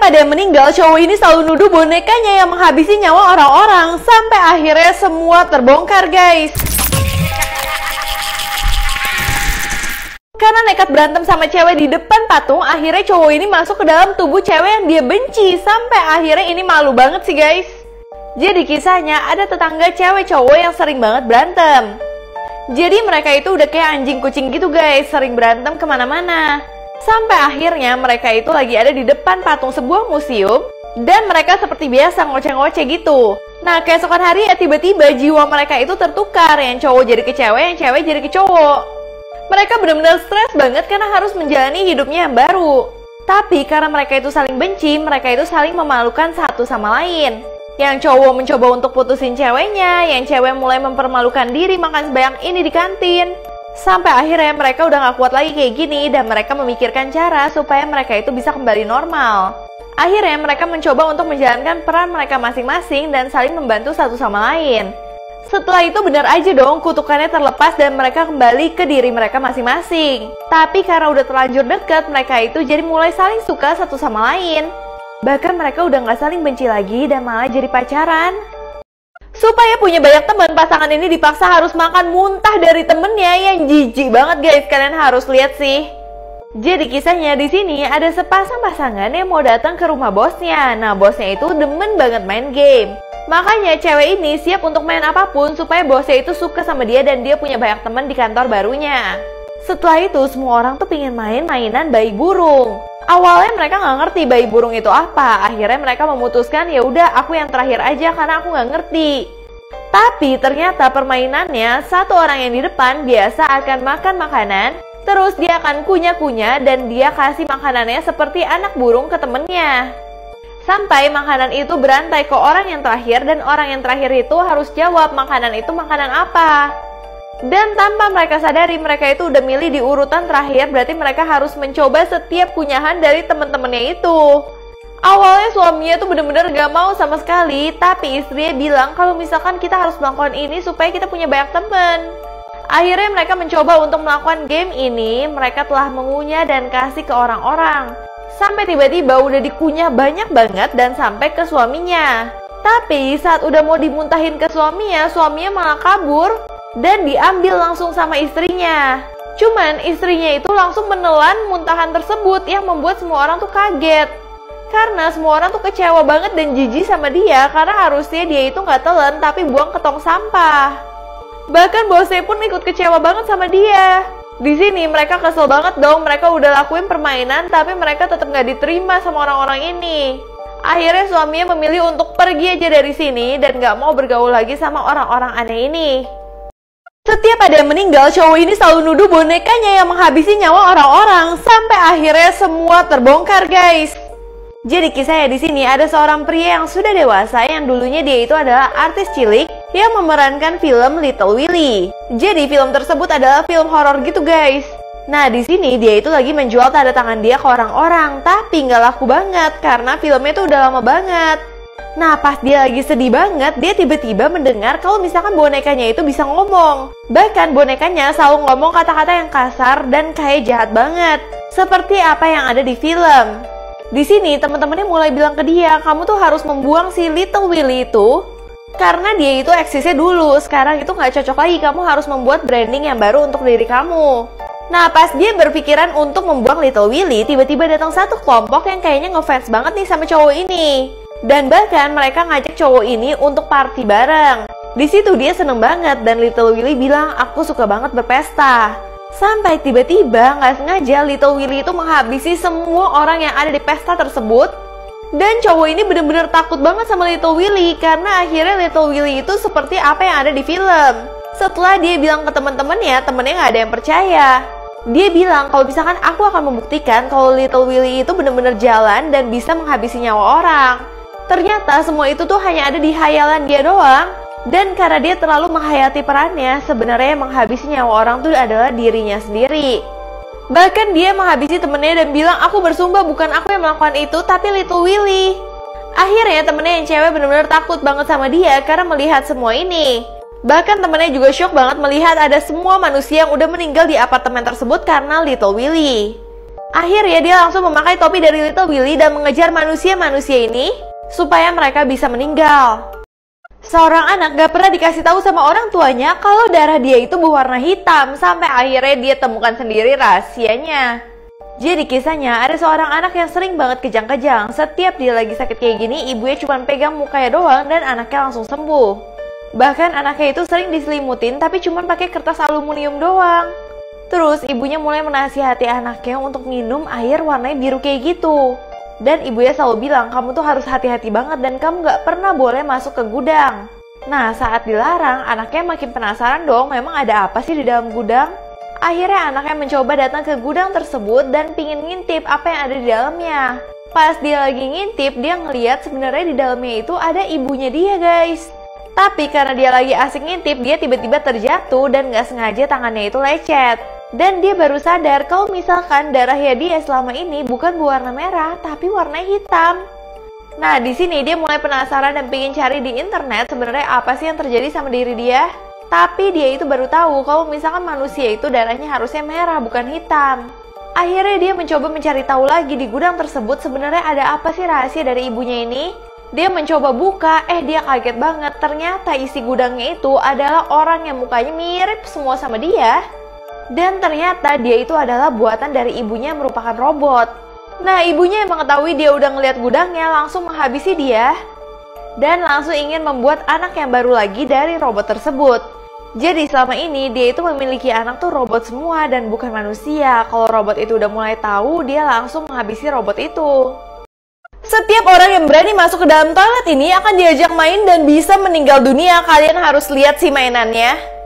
Setiap ada yang meninggal, cowok ini selalu nuduh bonekanya yang menghabisi nyawa orang-orang. Sampai akhirnya semua terbongkar, guys. Karena nekat berantem sama cewek di depan patung, akhirnya cowok ini masuk ke dalam tubuh cewek yang dia benci. Sampai akhirnya ini malu banget sih, guys. Jadi kisahnya ada tetangga cewek cowok yang sering banget berantem. Jadi mereka itu udah kayak anjing kucing gitu, guys, sering berantem kemana-mana. Sampai akhirnya mereka itu lagi ada di depan patung sebuah museum. Dan mereka seperti biasa ngoceh-ngoceh gitu. Nah keesokan hari ya tiba-tiba jiwa mereka itu tertukar. Yang cowok jadi ke cewek, yang cewek jadi ke cowok. Mereka benar-benar stres banget karena harus menjalani hidupnya yang baru. Tapi karena mereka itu saling benci, mereka itu saling memalukan satu sama lain. Yang cowok mencoba untuk putusin ceweknya, yang cewek mulai mempermalukan diri makan sebanyak ini di kantin. Sampai akhirnya mereka udah gak kuat lagi kayak gini dan mereka memikirkan cara supaya mereka itu bisa kembali normal. Akhirnya mereka mencoba untuk menjalankan peran mereka masing-masing dan saling membantu satu sama lain. Setelah itu benar aja dong kutukannya terlepas dan mereka kembali ke diri mereka masing-masing. Tapi karena udah terlanjur deket, mereka itu jadi mulai saling suka satu sama lain. Bahkan mereka udah gak saling benci lagi dan malah jadi pacaran. Supaya punya banyak teman, pasangan ini dipaksa harus makan muntah dari temennya yang jijik banget, guys. Kalian harus lihat sih. Jadi kisahnya di sini ada sepasang pasangan yang mau datang ke rumah bosnya. Nah, bosnya itu demen banget main game. Makanya cewek ini siap untuk main apapun supaya bosnya itu suka sama dia dan dia punya banyak teman di kantor barunya. Setelah itu semua orang tuh pengen main mainan bayi burung. Awalnya mereka nggak ngerti bayi burung itu apa. Akhirnya mereka memutuskan ya udah aku yang terakhir aja karena aku nggak ngerti. Tapi ternyata permainannya satu orang yang di depan biasa akan makan makanan. Terus dia akan kunyah-kunyah dan dia kasih makanannya seperti anak burung ke temennya. Sampai makanan itu berantai ke orang yang terakhir dan orang yang terakhir itu harus jawab makanan itu makanan apa. Dan tanpa mereka sadari mereka itu udah milih di urutan terakhir, berarti mereka harus mencoba setiap kunyahan dari temen-temennya itu. Awalnya suaminya tuh bener-bener gak mau sama sekali, tapi istrinya bilang kalau misalkan kita harus melakukan ini supaya kita punya banyak temen. Akhirnya mereka mencoba untuk melakukan game ini, mereka telah mengunyah dan kasih ke orang-orang. Sampai tiba-tiba udah dikunyah banyak banget dan sampai ke suaminya. Tapi saat udah mau dimuntahin ke suaminya malah kabur. Dan diambil langsung sama istrinya. Cuman istrinya itu langsung menelan muntahan tersebut yang membuat semua orang tuh kaget. Karena semua orang tuh kecewa banget dan jijik sama dia karena harusnya dia itu nggak telan tapi buang ke tong sampah. Bahkan bosnya pun ikut kecewa banget sama dia. Di sini mereka kesel banget dong, mereka udah lakuin permainan tapi mereka tetap nggak diterima sama orang-orang ini. Akhirnya suaminya memilih untuk pergi aja dari sini dan nggak mau bergaul lagi sama orang-orang aneh ini. Setiap ada yang meninggal, cowok ini selalu nuduh bonekanya yang menghabisi nyawa orang-orang. Sampai akhirnya semua terbongkar, guys. Jadi kisahnya di sini ada seorang pria yang sudah dewasa yang dulunya dia itu adalah artis cilik yang memerankan film Little Willy. Jadi film tersebut adalah film horor gitu, guys. Nah di sini dia itu lagi menjual tanda tangan dia ke orang-orang, tapi nggak laku banget karena filmnya itu udah lama banget. Nah pas dia lagi sedih banget, dia tiba-tiba mendengar kalau misalkan bonekanya itu bisa ngomong. Bahkan bonekanya selalu ngomong kata-kata yang kasar dan kayak jahat banget, seperti apa yang ada di film. Di sini teman-temannya mulai bilang ke dia, kamu tuh harus membuang si Little Willy itu karena dia itu eksisnya dulu, sekarang itu nggak cocok lagi, kamu harus membuat branding yang baru untuk diri kamu. Nah pas dia berpikiran untuk membuang Little Willy, tiba-tiba datang satu kelompok yang kayaknya ngefans banget nih sama cowok ini. Dan bahkan mereka ngajak cowok ini untuk party bareng. Di situ dia seneng banget dan Little Willy bilang, aku suka banget berpesta. Sampai tiba-tiba nggak sengaja Little Willy itu menghabisi semua orang yang ada di pesta tersebut. Dan cowok ini bener-bener takut banget sama Little Willy karena akhirnya Little Willy itu seperti apa yang ada di film. Setelah dia bilang ke teman-temannya, temennya nggak ada yang percaya. Dia bilang kalau misalkan aku akan membuktikan kalau Little Willy itu bener-bener jalan dan bisa menghabisi nyawa orang. Ternyata semua itu tuh hanya ada di hayalan dia doang. Dan karena dia terlalu menghayati perannya, sebenarnya yang menghabisi nyawa orang tuh adalah dirinya sendiri. Bahkan dia menghabisi temennya dan bilang, aku bersumpah bukan aku yang melakukan itu, tapi Little Willy. Akhirnya temennya yang cewek benar-benar takut banget sama dia karena melihat semua ini. Bahkan temennya juga shock banget melihat ada semua manusia yang udah meninggal di apartemen tersebut karena Little Willy. Akhirnya dia langsung memakai topi dari Little Willy dan mengejar manusia-manusia ini supaya mereka bisa meninggal. Seorang anak gak pernah dikasih tahu sama orang tuanya kalau darah dia itu berwarna hitam sampai akhirnya dia temukan sendiri rahasianya. Jadi kisahnya ada seorang anak yang sering banget kejang-kejang. Setiap dia lagi sakit kayak gini, ibunya cuma pegang mukanya doang dan anaknya langsung sembuh. Bahkan anaknya itu sering diselimutin tapi cuma pakai kertas aluminium doang. Terus ibunya mulai menasihati anaknya untuk minum air warnanya biru kayak gitu. Dan ibunya selalu bilang kamu tuh harus hati-hati banget dan kamu gak pernah boleh masuk ke gudang. Nah saat dilarang anaknya makin penasaran dong memang ada apa sih di dalam gudang. Akhirnya anaknya mencoba datang ke gudang tersebut dan pingin ngintip apa yang ada di dalamnya. Pas dia lagi ngintip dia ngeliat sebenarnya di dalamnya itu ada ibunya dia guys. Tapi karena dia lagi asik ngintip dia tiba-tiba terjatuh dan gak sengaja tangannya itu lecet. Dan dia baru sadar kalau misalkan darahnya dia selama ini bukan berwarna merah tapi warna hitam. Nah di sini dia mulai penasaran dan pengen cari di internet sebenarnya apa sih yang terjadi sama diri dia. Tapi dia itu baru tahu kalau misalkan manusia itu darahnya harusnya merah bukan hitam. Akhirnya dia mencoba mencari tahu lagi di gudang tersebut sebenarnya ada apa sih rahasia dari ibunya ini. Dia mencoba buka, dia kaget banget. Ternyata isi gudangnya itu adalah orang yang mukanya mirip semua sama dia. Dan ternyata dia itu adalah buatan dari ibunya yang merupakan robot. Nah ibunya yang mengetahui dia udah ngeliat gudangnya langsung menghabisi dia. Dan langsung ingin membuat anak yang baru lagi dari robot tersebut. Jadi selama ini dia itu memiliki anak tuh robot semua dan bukan manusia. Kalau robot itu udah mulai tahu dia langsung menghabisi robot itu. Setiap orang yang berani masuk ke dalam toilet ini akan diajak main dan bisa meninggal dunia. Kalian harus lihat sih mainannya.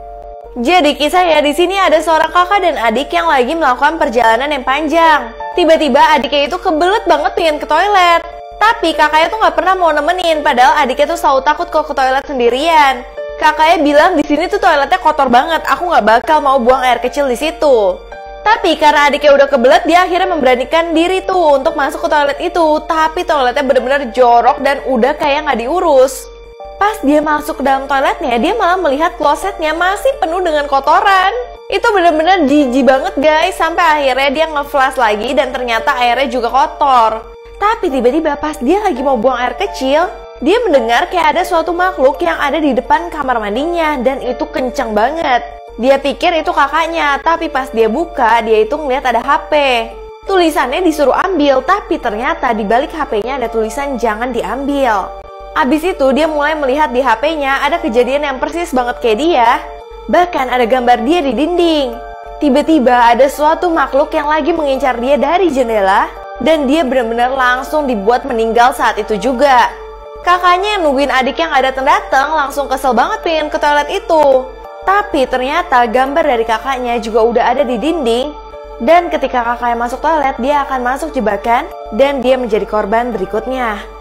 Jadi kisahnya di sini ada seorang kakak dan adik yang lagi melakukan perjalanan yang panjang. Tiba-tiba adiknya itu kebelet banget pengen ke toilet. Tapi kakaknya tuh nggak pernah mau nemenin, padahal adiknya tuh selalu takut kalau ke toilet sendirian. Kakaknya bilang di sini tuh toiletnya kotor banget, aku nggak bakal mau buang air kecil di situ. Tapi karena adiknya udah kebelet, dia akhirnya memberanikan diri tuh untuk masuk ke toilet itu. Tapi toiletnya bener-bener jorok dan udah kayak nggak diurus. Pas dia masuk ke dalam toiletnya, dia malah melihat klosetnya masih penuh dengan kotoran. Itu bener-bener jijik banget guys, sampai akhirnya dia nge-flash lagi dan ternyata airnya juga kotor. Tapi tiba-tiba pas dia lagi mau buang air kecil, dia mendengar kayak ada suatu makhluk yang ada di depan kamar mandinya dan itu kenceng banget. Dia pikir itu kakaknya, tapi pas dia buka, dia itu ngeliat ada HP. Tulisannya disuruh ambil, tapi ternyata di balik HP-nya ada tulisan jangan diambil. Abis itu dia mulai melihat di HP-nya ada kejadian yang persis banget kayak dia. Bahkan ada gambar dia di dinding. Tiba-tiba ada suatu makhluk yang lagi mengincar dia dari jendela. Dan dia benar-benar langsung dibuat meninggal saat itu juga. Kakaknya yang nungguin adik yang gak datang langsung kesel banget pengen ke toilet itu. Tapi ternyata gambar dari kakaknya juga udah ada di dinding. Dan ketika kakaknya masuk toilet, dia akan masuk jebakan dan dia menjadi korban berikutnya.